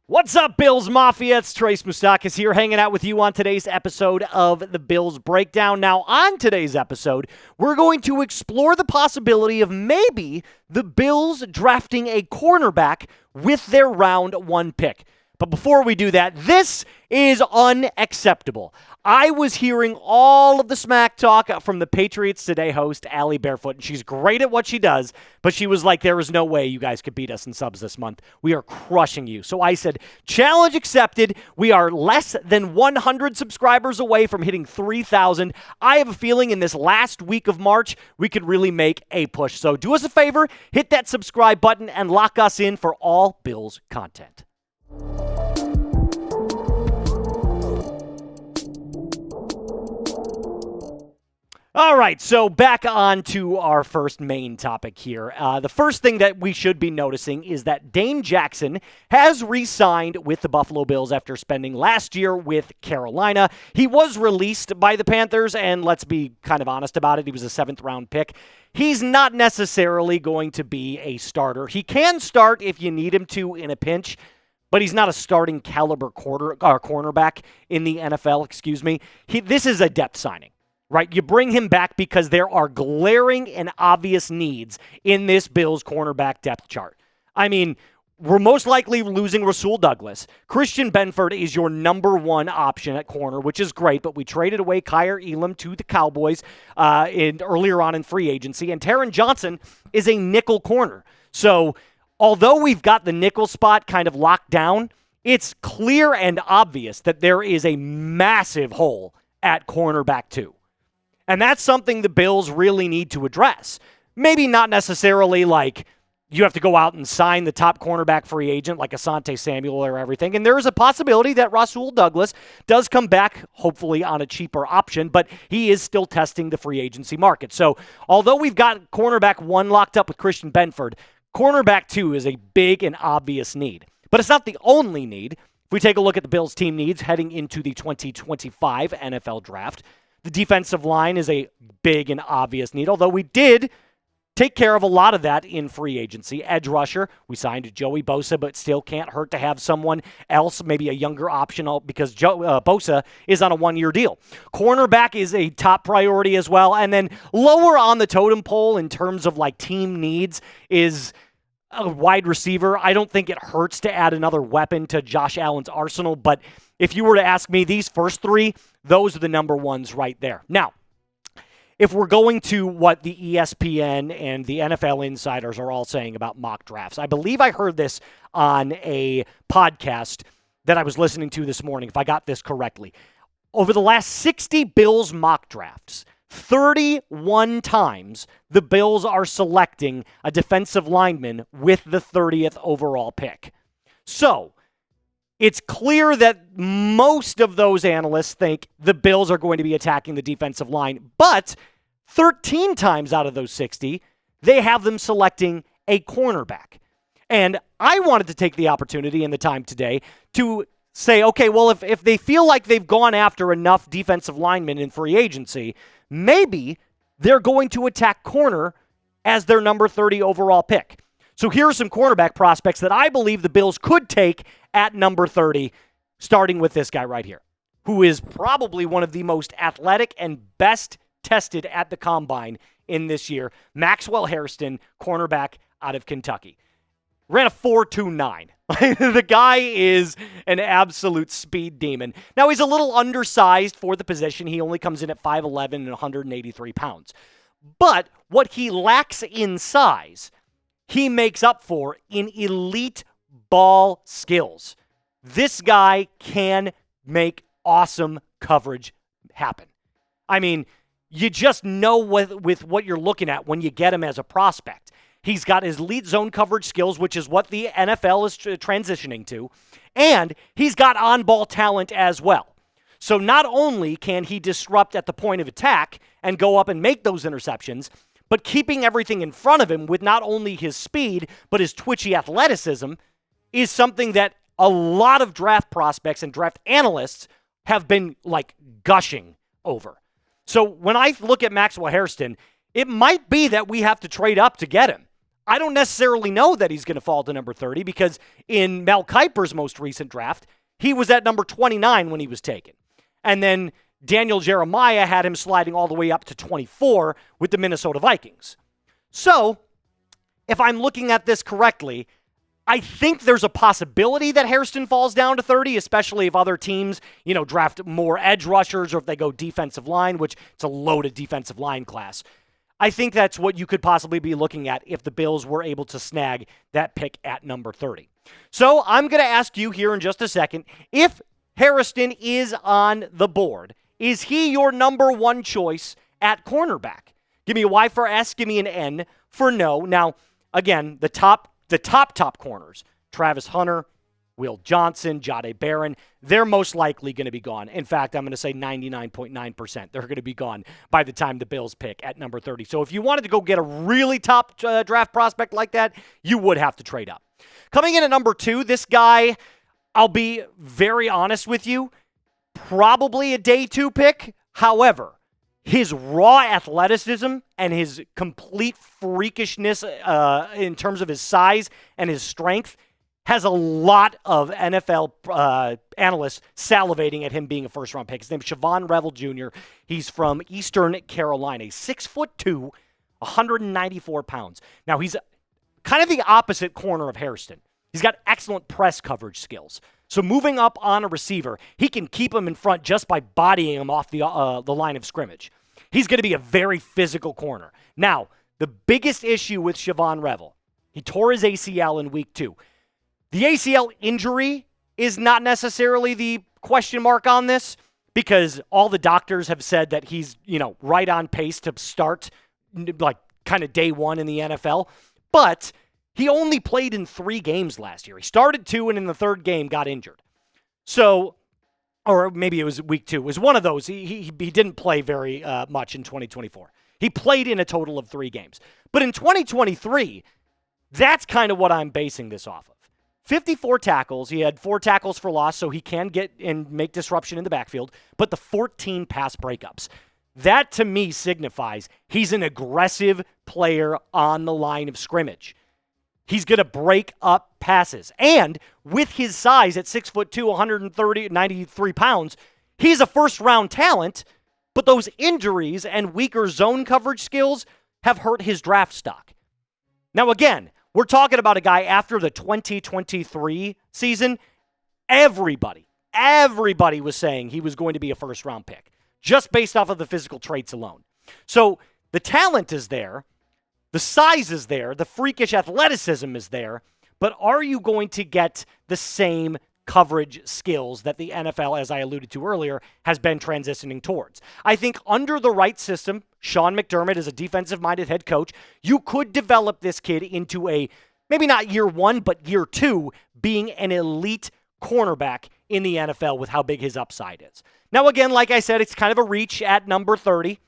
What's up, Bills Mafia? It's Trace Moustakas here, hanging out with you on today's episode of the Bills Breakdown. Now, on today's episode, we're going to explore the possibility of maybe the Bills drafting a cornerback with their round one pick. But before we do that, this is unacceptable. I was hearing all of the smack talk from the Patriots Today host, Allie Barefoot, and she's great at what she does, but she was like, there is no way you guys could beat us in subs this month. We are crushing you. So I said, challenge accepted. We are less than 100 subscribers away from hitting 3,000. I have a feeling in this last week of March, we could really make a push. So do us a favor, hit that subscribe button, and lock us in for all Bills content. All right, so back on to our first main topic here. The first thing that we should be noticing is that Dane Jackson has re-signed with the Buffalo Bills after spending last year with Carolina. He was released by the Panthers, and let's be kind of honest about it, he was a seventh-round pick. He's not necessarily going to be a starter. He can start if you need him to in a pinch, but he's not a starting caliber cornerback in the NFL, This is a depth signing. Right, you bring him back because there are glaring and obvious needs in this Bills cornerback depth chart. I mean, we're most likely losing Rasul Douglas. Christian Benford is your number one option at corner, which is great, but we traded away Kaiir Elam to the Cowboys earlier on in free agency, and Taron Johnson is a nickel corner. So although we've got the nickel spot kind of locked down, it's clear and obvious that there is a massive hole at cornerback 2. And that's something the Bills really need to address. Maybe not necessarily like you have to go out and sign the top cornerback free agent like Asante Samuel or everything. And there is a possibility that Rasul Douglas does come back, hopefully on a cheaper option, but he is still testing the free agency market. So although we've got cornerback 1 locked up with Christian Benford, cornerback 2 is a big and obvious need. But it's not the only need. If we take a look at the Bills' team needs heading into the 2025 NFL Draft, the defensive line is a big and obvious need, although we did take care of a lot of that in free agency. Edge rusher, we signed Joey Bosa, but still can't hurt to have someone else, maybe a younger option, because Bosa is on a 1-year deal. Cornerback is a top priority as well. And then lower on the totem pole in terms of like team needs is a wide receiver. I don't think it hurts to add another weapon to Josh Allen's arsenal, but if you were to ask me these first 3, those are the number ones right there. Now, if we're going to what the ESPN and the NFL insiders are all saying about mock drafts, I believe I heard this on a podcast that I was listening to this morning, if I got this correctly. Over the last 60 Bills mock drafts, 31 times the Bills are selecting a defensive lineman with the 30th overall pick. So, it's clear that most of those analysts think the Bills are going to be attacking the defensive line, but 13 times out of those 60, they have them selecting a cornerback. And I wanted to take the opportunity and the time today to say, okay, well, if they feel like they've gone after enough defensive linemen in free agency, maybe they're going to attack corner as their number 30 overall pick. So here are some cornerback prospects that I believe the Bills could take at number 30, starting with this guy right here, who is probably one of the most athletic and best tested at the combine in this year, Maxwell Hairston, cornerback out of Kentucky. Ran a 4.29. The guy is an absolute speed demon. Now, he's a little undersized for the position. He only comes in at 5'11 and 183 pounds. But what he lacks in size, he makes up for in elite ball skills. This guy can make awesome coverage happen. I mean, you just know with what you're looking at when you get him as a prospect. He's got his elite zone coverage skills, which is what the NFL is transitioning to, and he's got on-ball talent as well. So not only can he disrupt at the point of attack and go up and make those interceptions, but keeping everything in front of him with not only his speed, but his twitchy athleticism is something that a lot of draft prospects and draft analysts have been like gushing over. So when I look at Maxwell Hairston, it might be that we have to trade up to get him. I don't necessarily know that he's going to fall to number 30 because in Mel Kiper's most recent draft, he was at number 29 when he was taken. And then Daniel Jeremiah had him sliding all the way up to 24 with the Minnesota Vikings. So, if I'm looking at this correctly, I think there's a possibility that Hairston falls down to 30, especially if other teams, draft more edge rushers or if they go defensive line, which it's a loaded defensive line class. I think that's what you could possibly be looking at if the Bills were able to snag that pick at number 30. So I'm going to ask you here in just a second, if Hairston is on the board, is he your number one choice at cornerback? Give me a Y for S, give me an N for no. Now, again, the top corners, Travis Hunter, Will Johnson, Jahdae Barron, they're most likely going to be gone. In fact, I'm going to say 99.9%. They're going to be gone by the time the Bills pick at number 30. So if you wanted to go get a really top draft prospect like that, you would have to trade up. Coming in at number 2, this guy, I'll be very honest with you, probably a day 2 pick. However, his raw athleticism and his complete freakishness in terms of his size and his strength has a lot of NFL analysts salivating at him being a first-round pick. His name is Siobhan Revel Jr. He's from Eastern Carolina. He's 6'2", 194 pounds. Now, he's kind of the opposite corner of Hairston. He's got excellent press coverage skills. So moving up on a receiver, he can keep him in front just by bodying him off the line of scrimmage. He's going to be a very physical corner. Now, the biggest issue with Siobhan Revel, he tore his ACL in week 2. The ACL injury is not necessarily the question mark on this because all the doctors have said that he's, right on pace to start like kind of day 1 in the NFL. But he only played in 3 games last year. He started 2 and in the 3rd game got injured. So, or maybe it was week 2. It was one of those. He didn't play very much in 2024. He played in a total of 3 games. But in 2023, that's kind of what I'm basing this off of. 54 tackles. He had 4 tackles for loss, so he can get and make disruption in the backfield. But the 14 pass breakups. That, to me, signifies he's an aggressive player on the line of scrimmage. He's going to break up passes. And with his size at 6'2", 93 pounds, he's a first-round talent, but those injuries and weaker zone coverage skills have hurt his draft stock. Now, again, we're talking about a guy after the 2023 season. Everybody was saying he was going to be a first-round pick, just based off of the physical traits alone. So the talent is there. The size is there. The freakish athleticism is there. But are you going to get the same coverage skills that the NFL, as I alluded to earlier, has been transitioning towards? I think under the right system, Sean McDermott is a defensive-minded head coach. You could develop this kid into a, maybe not year 1, but year 2, being an elite cornerback in the NFL with how big his upside is. Now, again, like I said, it's kind of a reach at number 30,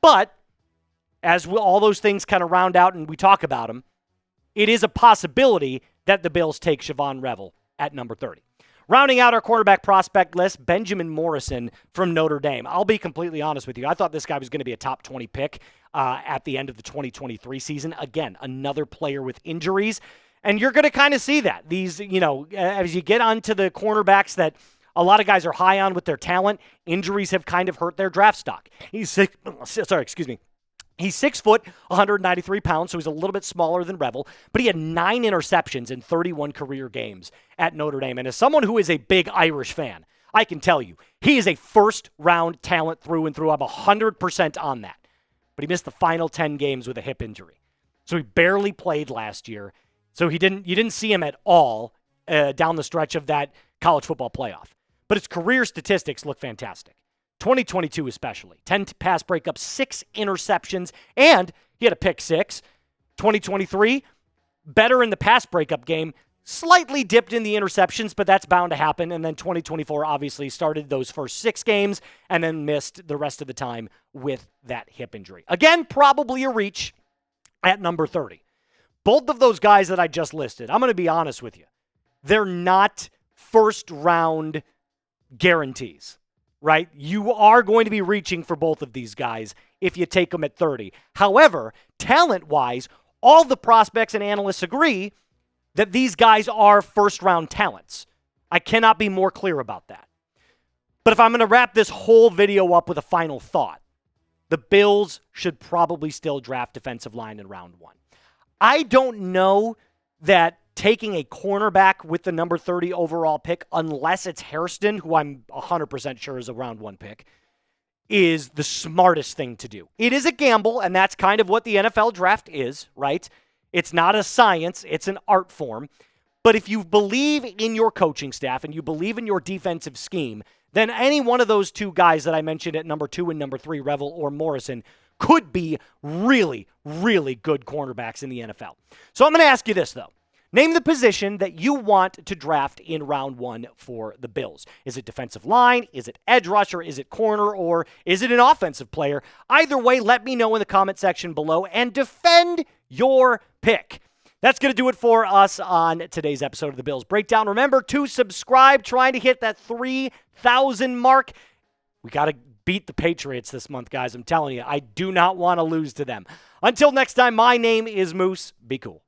but as all those things kind of round out and we talk about them, it is a possibility that the Bills take Siobhan Revel at number 30. Rounding out our quarterback prospect list, Benjamin Morrison from Notre Dame. I'll be completely honest with you. I thought this guy was going to be a top 20 pick at the end of the 2023 season. Again, another player with injuries. And you're going to kind of see that. These, as you get onto the cornerbacks that a lot of guys are high on with their talent, injuries have kind of hurt their draft stock. He's 6 foot, 193 pounds, so he's a little bit smaller than Revel, but he had 9 interceptions in 31 career games at Notre Dame. And as someone who is a big Irish fan, I can tell you, he is a first-round talent through and through. I'm 100% on that. But he missed the final 10 games with a hip injury. So he barely played last year. So you didn't see him at all down the stretch of that college football playoff. But his career statistics look fantastic. 2022 especially. 10 pass breakups, 6 interceptions, and he had a pick 6. 2023, better in the pass breakup game, slightly dipped in the interceptions, but that's bound to happen. And then 2024 obviously started those first 6 games and then missed the rest of the time with that hip injury. Again, probably a reach at number 30. Both of those guys that I just listed, I'm going to be honest with you, they're not first-round guarantees. Right? You are going to be reaching for both of these guys if you take them at 30. However, talent-wise, All the prospects and analysts agree that these guys are first-round talents. I cannot be more clear about that. But if I'm going to wrap this whole video up with a final thought, the Bills should probably still draft defensive line in round 1. I don't know that taking a cornerback with the number 30 overall pick, unless it's Hairston, who I'm 100% sure is a round 1 pick, is the smartest thing to do. It is a gamble, and that's kind of what the NFL draft is, right? It's not a science, it's an art form. But if you believe in your coaching staff and you believe in your defensive scheme, then any one of those two guys that I mentioned at number 2 and number 3, Revel or Morrison, could be really, really good cornerbacks in the NFL. So I'm going to ask you this, though. Name the position that you want to draft in round 1 for the Bills. Is it defensive line? Is it edge rusher? Is it corner? Or is it an offensive player? Either way, let me know in the comment section below and defend your pick. That's going to do it for us on today's episode of the Bills Breakdown. Remember to subscribe, trying to hit that 3,000 mark. We got to beat the Patriots this month, guys. I'm telling you, I do not want to lose to them. Until next time, my name is Moose. Be cool.